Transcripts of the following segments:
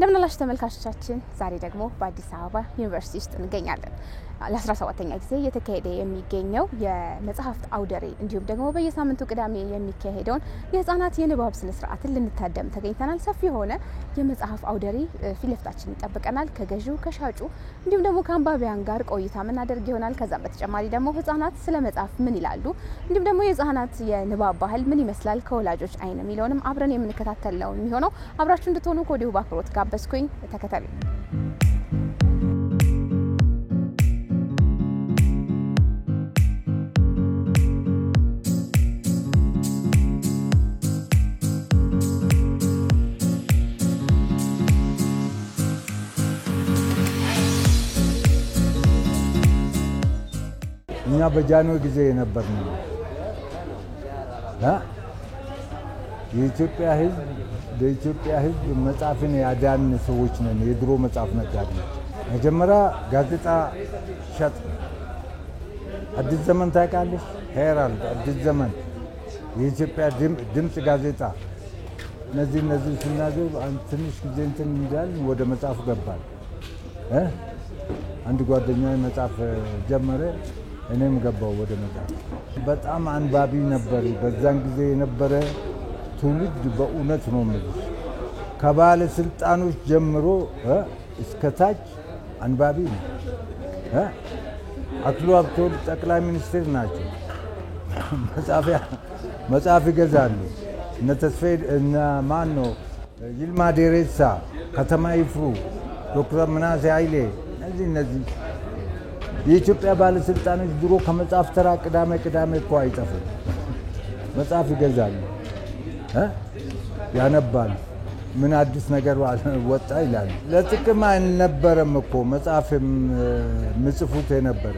እንደምናላችሁ ተመልካቾቻችን ዛሬ ደግሞ በአዲስ አበባ ዩኒቨርሲቲ ውስጥ እንገኛለን። ለ17ኛ ጊዜ እየተካሄደ የሚገኘው የመጽሐፍት አውደሪ እንዲሁም ደግሞ በየሳምንቱ ቅዳሜ የሚካሄደውን የህፃናት የንባብ ስነ ስርዓትን ልንታደም ተገኝተናል። ሰፊ የሆነ የመጽሐፍ አውደሪ ፊት ለፊታችን ይጠብቀናል። ከገዢው ከሻጩ እንዲሁም ደግሞ ከአንባቢያን ጋር ቆይታ የምናደርግ ይሆናል። ከዛም በተጨማሪ ደግሞ ህፃናት ስለ መጽሐፍ ምን ይላሉ፣ እንዲሁም ደግሞ የህፃናት የንባብ ባህል ምን ይመስላል ከወላጆች አይን የሚለውንም አብረን የምንከታተል ነው የሚሆነው። አብራችሁ እንድትሆኑ ከወዲሁ በአክብሮት ጋበዝኩኝ። ተከታተሉ። እኛ በጃንሆይ ጊዜ የነበርነው የኢትዮጵያ ህዝብ መጽሐፍን ያዳን ሰዎች ነን። የድሮ መጽሐፍ ነጋዴ መጀመሪያ ጋዜጣ ሸጥ። አዲስ ዘመን ታውቃለሽ? ሄራልድ፣ አዲስ ዘመን፣ የኢትዮጵያ ድምጽ ጋዜጣ እነዚህ ስናገር ትንሽ ጊዜ እንትን እንዳል ወደ መጽሐፍ ገባል። አንድ ጓደኛዬ መጽሐፍ ጀመረ፣ እኔም ገባው ወደ መጽሐፍ። በጣም አንባቢ ነበር በዛን ጊዜ የነበረ ትውልድ። በእውነት ነው የምልሽ ከባለስልጣኖች ጀምሮ እስከ ታች አንባቢ ነው። አክሊሉ ሀብተወልድ ጠቅላይ ሚኒስትር ናቸው። መጽሐፍ ይገዛሉ። እነ ተስፋዬ እነ ማን ነው ይልማ ዴሬሳ፣ ከተማ ይፍሩ፣ ዶክተር ምናሴ ኃይሌ እነዚህ የኢትዮጵያ ባለስልጣኖች ድሮ ከመጽሐፍ ተራ ቅዳሜ እኮ አይጠፉም። መጽሐፍ ይገዛሉ፣ ያነባሉ። ምን አዲስ ነገር ወጣ ይላሉ። ለጥቅም አልነበረም እኮ መጽሐፍ ምጽፉት የነበረ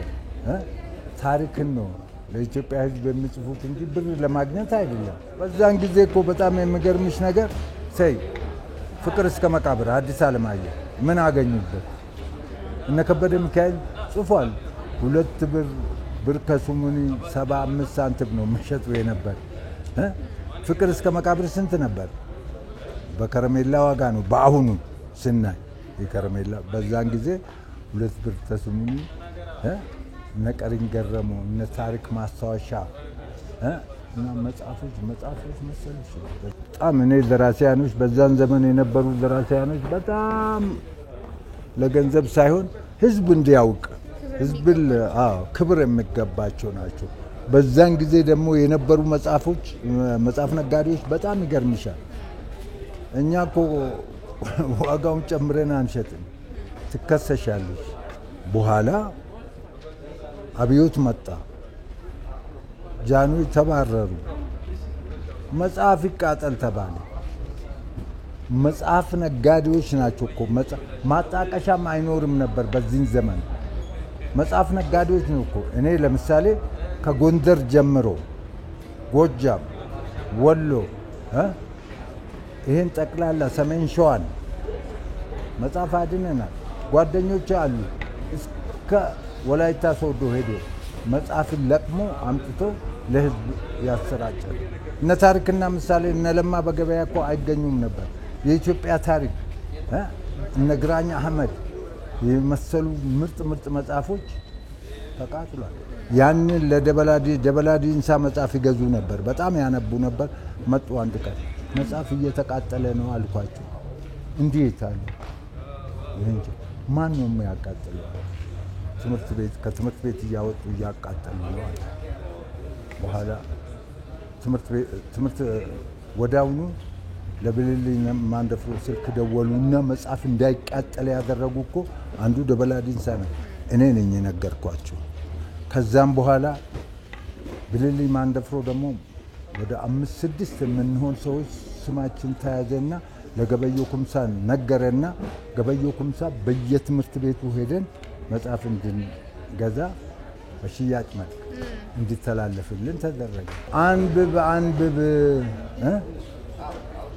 ታሪክን ነው ለኢትዮጵያ ሕዝብ የሚጽፉት እንጂ ብር ለማግኘት አይደለም። በዛን ጊዜ እኮ በጣም የሚገርምሽ ነገር ፍቅር እስከ መቃብር አዲስ አለማየሁ ምን አገኙበት? እነ ከበደ ሚካኤል ጽፏል። 2 ብር ከሱሙኒ 75 ሳንቲም ነው መሸጡ የነበር። ፍቅር እስከ መቃብር ስንት ነበር? በከረሜላ ዋጋ ነው። በአሁኑ ስናይ የከረሜላ በዛን ጊዜ 2 ብር ተሱሙኒ። እነ ቀሪን ገረሙ፣ እነ ታሪክ ማስታወሻ እና መጽሐፎች መሰለሽ በጣም እኔ ደራሲያኖች በዛን ዘመን የነበሩ ደራሲያኖች በጣም ለገንዘብ ሳይሆን ህዝብ እንዲያውቅ ህዝብን ክብር የሚገባቸው ናቸው። በዛን ጊዜ ደግሞ የነበሩ መጽሐፍ ነጋዴዎች በጣም ይገርምሻል። እኛ እኮ ዋጋውን ጨምረን አንሸጥም፣ ትከሰሻለሽ። በኋላ አብዮት መጣ፣ ጃንሆይ ተባረሩ፣ መጽሐፍ ይቃጠል ተባለ። መጽሐፍ ነጋዴዎች ናቸው እኮ ማጣቀሻም አይኖርም ነበር በዚህን ዘመን። መጽሐፍ ነጋዴዎች ነው እኮ። እኔ ለምሳሌ ከጎንደር ጀምሮ ጎጃም፣ ወሎ ይሄን ጠቅላላ ሰሜን ሸዋን መጽሐፍ አድነናል። ጓደኞች አሉ እስከ ወላይታ ሶዶ ሄዶ መጽሐፍን ለቅሞ አምጥቶ ለህዝብ ያሰራጫል። እነ ታሪክና ምሳሌ እነ ለማ በገበያ እኮ አይገኙም ነበር። የኢትዮጵያ ታሪክ እነ ግራኝ አህመድ የመሰሉ ምርጥ መጽሐፎች ተቃጥሏል። ያንን ለደበላዲንሳ መጽሐፍ ይገዙ ነበር፣ በጣም ያነቡ ነበር። መጡ አንድ ቀን መጽሐፍ እየተቃጠለ ነው አልኳቸው። እንዴት አሉ። እንጂ ማን ነው የሚያቃጥለው? ከትምህርት ቤት እያወጡ እያቃጠሉ ነው አለ። በኋላ ትምህርት ወዳውኑ ለብልልኝ ማንደፍሮ ስልክ ደወሉና መጽሐፍ እንዳይቃጠል ያደረጉ እኮ አንዱ ደበላዲንሳ ነው። እኔ ነኝ የነገርኳቸው። ከዛም በኋላ ብልልኝ ማንደፍሮ ደግሞ ወደ 5-6 የምንሆን ሰዎች ስማችን ተያዘና ለገበየሁ ኩምሳ ነገረና ገበየሁ ኩምሳ በየትምህርት ቤቱ ሄደን መጽሐፍ እንድንገዛ በሽያጭ መልክ እንዲተላለፍልን ተደረገ።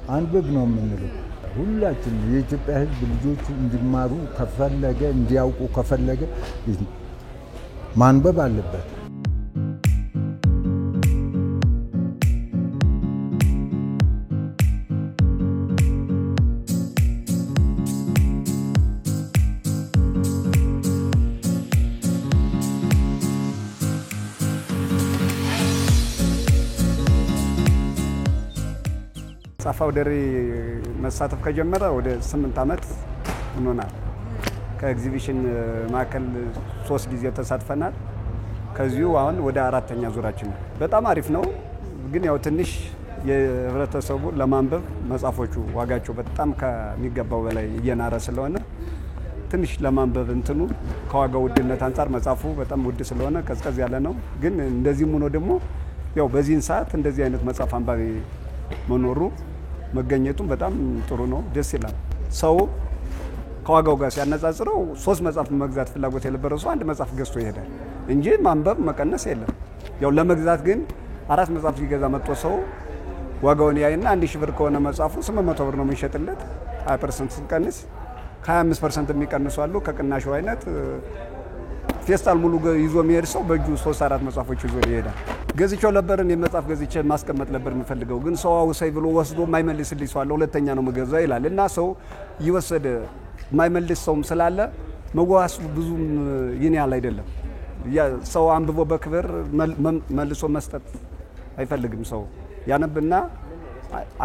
አንብብ ነው የምንለው ሁላችን። የኢትዮጵያ ሕዝብ ልጆቹ እንዲማሩ ከፈለገ እንዲያውቁ ከፈለገ ማንበብ አለበት። መጽሐፍ አውደሪ መሳተፍ ከጀመረ ወደ 8 ዓመት ሆኖናል። ከኤግዚቢሽን ማዕከል 3 ጊዜ ተሳትፈናል። ከዚሁ አሁን ወደ 4ኛ ዙራችን ነው። በጣም አሪፍ ነው። ግን ያው ትንሽ የህብረተሰቡ ለማንበብ መጽሐፎቹ ዋጋቸው በጣም ከሚገባው በላይ እየናረ ስለሆነ ትንሽ ለማንበብ እንትኑ ከዋጋው ውድነት አንጻር መጽሐፉ በጣም ውድ ስለሆነ ቀዝቀዝ ያለ ነው። ግን እንደዚህም ሆኖ ደግሞ ያው በዚህን ሰዓት እንደዚህ አይነት መጽሐፍ አንባቢ መኖሩ መገኘቱ በጣም ጥሩ ነው፣ ደስ ይላል። ሰው ከዋጋው ጋር ሲያነጻጽረው 3 መጽሐፍ መግዛት ፍላጎት የነበረው ሰው 1 መጽሐፍ ገዝቶ ይሄዳል እንጂ ማንበብ መቀነስ የለም። ያው ለመግዛት ግን 4 መጽሐፍ ሲገዛ መጥቶ ሰው ዋጋውን ያይና 1000 ብር ከሆነ መጽሐፉ 800 ብር ነው የሚሸጥለት። 20% ሲቀንስ ከ25% የሚቀንሱ አሉ። ከቅናሹ አይነት ፌስታል ሙሉ ይዞ የሚሄድ ሰው በእጁ 3-4 መጽሐፎች ይዞ ይሄዳል። ገዝቼው ነበርን የመጽሐፍ ገዝቼ ማስቀመጥ ነበር የምፈልገው፣ ግን ሰው አውሳይ ብሎ ወስዶ የማይመልስልኝ ሰው አለ፣ ሁለተኛ ነው የምገዛው ይላል እና ሰው ይወሰደ የማይመልስ ሰውም ስላለ መዋሱ ብዙም ይህን ያህል አይደለም። ሰው አንብቦ በክብር መልሶ መስጠት አይፈልግም። ሰው ያነብና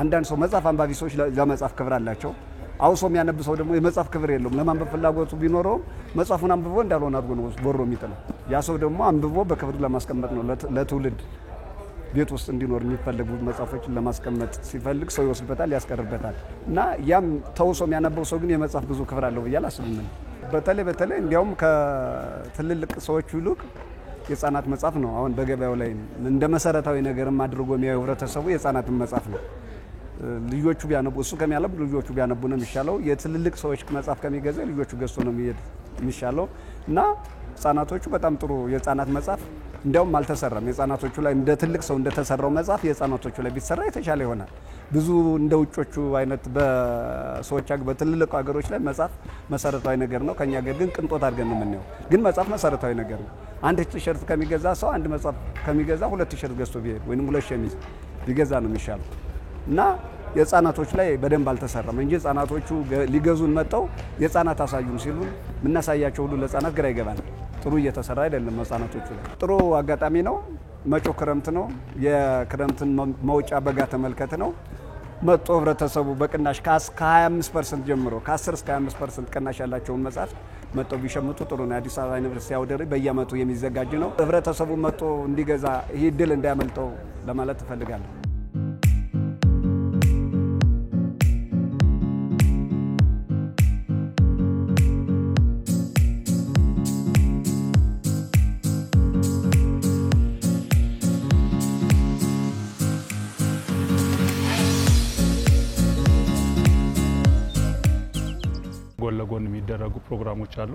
አንዳንድ ሰው መጽሐፍ አንባቢ ሰዎች ለመጽሐፍ ክብር አላቸው። አውሶ የሚያነብ ሰው ደግሞ የመጽሐፍ ክብር የለውም። ለማንበብ ፍላጎቱ ቢኖረውም መጽሐፉን አንብቦ እንዳልሆነ አድርጎ ነው ቦሮ የሚጥለው። ያ ሰው ደግሞ አንብቦ በክብር ለማስቀመጥ ነው ለትውልድ ቤት ውስጥ እንዲኖር የሚፈልጉ መጽሐፎችን ለማስቀመጥ ሲፈልግ ሰው ይወስድበታል፣ ያስቀርበታል እና ያም ተውሶ የሚያነበው ሰው ግን የመጽሐፍ ብዙ ክብር አለው ብዬ አላስብም። በተለይ እንዲያውም ከትልልቅ ሰዎች ይልቅ የህፃናት መጽሐፍ ነው አሁን በገበያው ላይ እንደ መሰረታዊ ነገርም አድርጎ የሚያየው ህብረተሰቡ የህፃናትን መጽሐፍ ነው። ልጆቹ ቢያነቡ እሱ ከሚያነብ ልጆቹ ቢያነቡ ነው የሚሻለው። የትልልቅ ሰዎች መጽሐፍ ከሚገዛ ልጆቹ ገዝቶ ነው የሚሻለው እና ህፃናቶቹ በጣም ጥሩ የህፃናት መጽሐፍ እንዲያውም አልተሰራም። የህፃናቶቹ ላይ እንደ ትልቅ ሰው እንደተሰራው መጽሐፍ የህፃናቶቹ ላይ ቢሰራ የተሻለ ይሆናል። ብዙ እንደ ውጮቹ አይነት በሰዎች በትልልቅ ሀገሮች ላይ መጽሐፍ መሰረታዊ ነገር ነው። ከኛ ሀገር ግን ቅንጦት አድርገን ነው የምናየው። ግን መጽሐፍ መሰረታዊ ነገር ነው። 1 ቲሸርት ከሚገዛ ሰው 1 መጽሐፍ ከሚገዛ 2 ቲሸርት ገዝቶ ቢሄድ ወይም 2 ሸሚዝ ቢገዛ ነው የሚሻለው እና የህፃናቶች ላይ በደንብ አልተሰራም እንጂ ህፃናቶቹ ሊገዙን መጣው የህፃናት አሳዩን ሲሉ ምናሳያቸው ሁሉ ለህፃናት ግራ ይገባል። ጥሩ እየተሰራ አይደለም። ህፃናቶቹ ላይ ጥሩ አጋጣሚ ነው። መጪው ክረምት ነው። የክረምትን መውጫ በጋ ተመልከት ነው መጥቶ ህብረተሰቡ በቅናሽ ከ25% ጀምሮ ከ10 እስከ 25% ቅናሽ ያላቸውን መጽሐፍ መጥቶ ቢሸምቱ ጥሩ ነው። አዲስ አበባ ዩኒቨርሲቲ አውደ ርዕይ በየዓመቱ የሚዘጋጅ ነው። ህብረተሰቡ መጥቶ እንዲገዛ ይህ እድል እንዳያመልጠው ለማለት እፈልጋለሁ። ጎን ለጎን የሚደረጉ ፕሮግራሞች አሉ።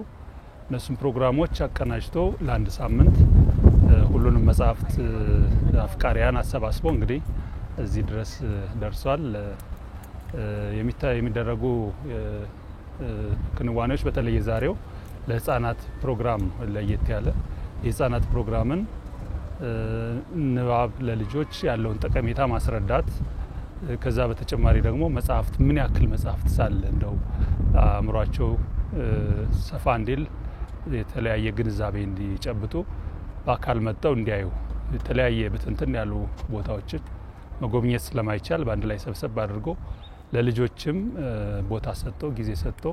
እነሱም ፕሮግራሞች አቀናጅቶ ለአንድ ሳምንት ሁሉንም መጽሐፍት አፍቃሪያን አሰባስቦ እንግዲህ እዚህ ድረስ ደርሷል። የሚደረጉ ክንዋኔዎች በተለይ ዛሬው ለህፃናት ፕሮግራም ለየት ያለ የህፃናት ፕሮግራምን ንባብ ለልጆች ያለውን ጠቀሜታ ማስረዳት፣ ከዛ በተጨማሪ ደግሞ መጽሐፍት ምን ያክል መጽሐፍት ሳለ እንደው አእምሯቸው ሰፋ እንዲል የተለያየ ግንዛቤ እንዲጨብጡ በአካል መጥተው እንዲያዩ የተለያየ በትንትን ያሉ ቦታዎችን መጎብኘት ስለማይቻል በአንድ ላይ ሰብሰብ አድርጎ ለልጆችም ቦታ ሰጥቶ ጊዜ ሰጥቶ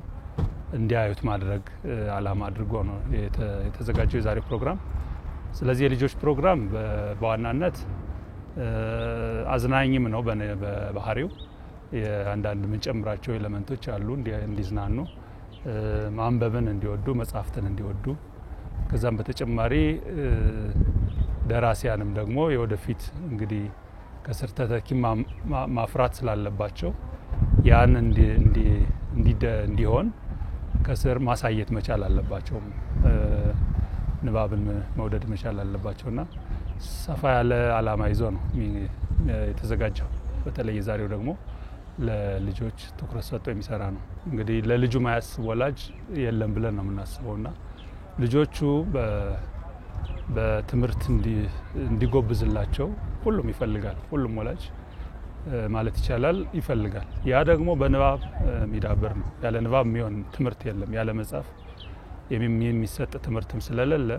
እንዲያዩት ማድረግ አላማ አድርጎ ነው የተዘጋጀው የዛሬ ፕሮግራም። ስለዚህ የልጆች ፕሮግራም በዋናነት አዝናኝም ነው በባህሪው አንዳንድ የምንጨምራቸው ኤሌመንቶች አሉ እንዲዝናኑ፣ ማንበብን እንዲወዱ፣ መጽሐፍትን እንዲወዱ፣ ከዛም በተጨማሪ ደራሲያንም ደግሞ የወደፊት እንግዲህ ከስር ተተኪ ማፍራት ስላለባቸው ያን እንዲሆን ከስር ማሳየት መቻል አለባቸው። ንባብን መውደድ መቻል አለባቸውና ሰፋ ያለ አላማ ይዞ ነው የተዘጋጀው። በተለይ ዛሬው ደግሞ ለልጆች ትኩረት ሰጥቶ የሚሰራ ነው። እንግዲህ ለልጁ ማያስብ ወላጅ የለም ብለን ነው የምናስበውና ልጆቹ በትምህርት እንዲጎብዝላቸው ሁሉም ይፈልጋል። ሁሉም ወላጅ ማለት ይቻላል ይፈልጋል። ያ ደግሞ በንባብ የሚዳብር ነው። ያለ ንባብ የሚሆን ትምህርት የለም። ያለ መጽሐፍ የሚሰጥ ትምህርትም ስለሌለ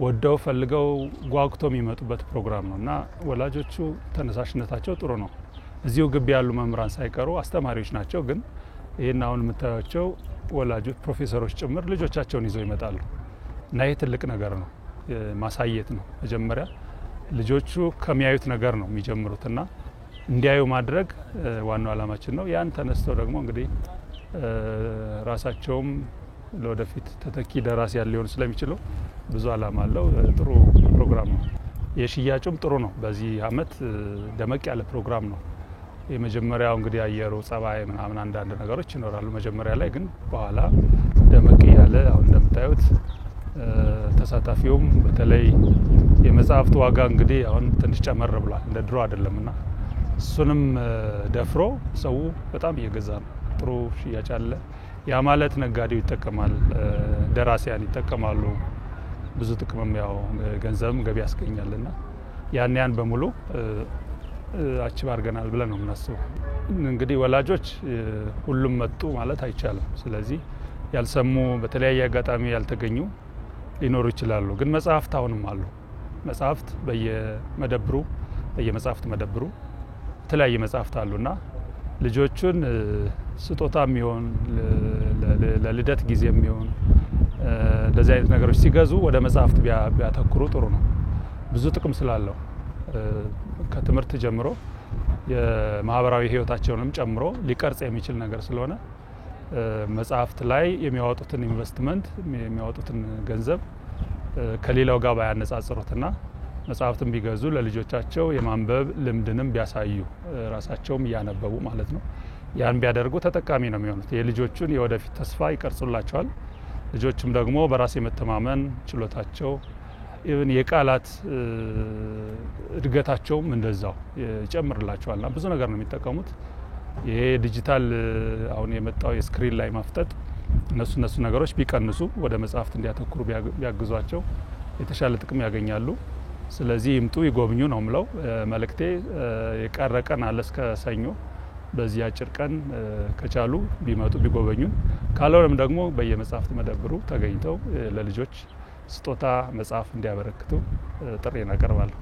ወደው ፈልገው ጓጉቶ የሚመጡበት ፕሮግራም ነውና ወላጆቹ ተነሳሽነታቸው ጥሩ ነው። እዚሁ ግቢ ያሉ መምህራን ሳይቀሩ አስተማሪዎች ናቸው። ግን ይሄን አሁን የምታዩቸው ወላጆች ፕሮፌሰሮች ጭምር ልጆቻቸውን ይዘው ይመጣሉ እና ይሄ ትልቅ ነገር ነው፣ ማሳየት ነው። መጀመሪያ ልጆቹ ከሚያዩት ነገር ነው የሚጀምሩትና እንዲያዩ ማድረግ ዋናው ዓላማችን ነው። ያን ተነስተው ደግሞ እንግዲህ ራሳቸውም ለወደፊት ተተኪ ደራሲያን ሊሆኑ ስለሚችሉ ብዙ ዓላማ አለው። ጥሩ ፕሮግራም ነው። የሽያጩም ጥሩ ነው። በዚህ አመት ደመቅ ያለ ፕሮግራም ነው። የመጀመሪያው እንግዲህ አየሩ ጸባይ ምናምን አንዳንድ ነገሮች ይኖራሉ መጀመሪያ ላይ፣ ግን በኋላ ደመቅ ያለ አሁን እንደምታዩት ተሳታፊውም በተለይ የመጽሐፍት ዋጋ እንግዲህ አሁን ትንሽ ጨመር ብሏል፣ እንደ ድሮ አይደለምና እሱንም ደፍሮ ሰው በጣም እየገዛ ነው። ጥሩ ሽያጭ አለ። ያ ማለት ነጋዴው ይጠቀማል፣ ደራሲያን ይጠቀማሉ፣ ብዙ ጥቅምም ያው ገንዘብም ገቢ ያስገኛልና ያን በሙሉ አችብ አድርገናል ብለን ነው የምናስበው። እንግዲህ ወላጆች ሁሉም መጡ ማለት አይቻልም። ስለዚህ ያልሰሙ በተለያየ አጋጣሚ ያልተገኙ ሊኖሩ ይችላሉ። ግን መጽሐፍት አሁንም አሉ። መጽሐፍት በየመጽሐፍት መደብሩ የተለያየ መጽሐፍት አሉና ልጆቹን ስጦታ የሚሆን ለልደት ጊዜ የሚሆን እንደዚህ አይነት ነገሮች ሲገዙ ወደ መጽሐፍት ቢያተኩሩ ጥሩ ነው። ብዙ ጥቅም ስላለው ከትምህርት ጀምሮ የማህበራዊ ህይወታቸውንም ጨምሮ ሊቀርጽ የሚችል ነገር ስለሆነ መጽሐፍት ላይ የሚያወጡትን ኢንቨስትመንት የሚያወጡትን ገንዘብ ከሌላው ጋር ባያነጻጽሩትና መጽሐፍትን ቢገዙ ለልጆቻቸው የማንበብ ልምድንም ቢያሳዩ ራሳቸውም እያነበቡ ማለት ነው። ያን ቢያደርጉ ተጠቃሚ ነው የሚሆኑት። የልጆቹን የወደፊት ተስፋ ይቀርጹላቸዋል። ልጆችም ደግሞ በራስ የመተማመን ችሎታቸው ኢቭን የቃላት እድገታቸውም እንደዛው ይጨምርላቸዋልና ብዙ ነገር ነው የሚጠቀሙት። ይሄ ዲጂታል አሁን የመጣው የስክሪን ላይ ማፍጠጥ እነሱ ነገሮች ቢቀንሱ ወደ መጽሐፍት እንዲያተኩሩ ቢያግዟቸው የተሻለ ጥቅም ያገኛሉ። ስለዚህ ይምጡ ይጎብኙ ነው ምለው መልእክቴ። የቀረ ቀን አለ እስከ ሰኞ። በዚህ አጭር ቀን ከቻሉ ቢመጡ ቢጎበኙ፣ ካልሆነም ደግሞ በየመጽሐፍት መደብሩ ተገኝተው ለልጆች ስጦታ መጽሐፍ እንዲያበረክቱ ጥሪ እናቀርባለሁ።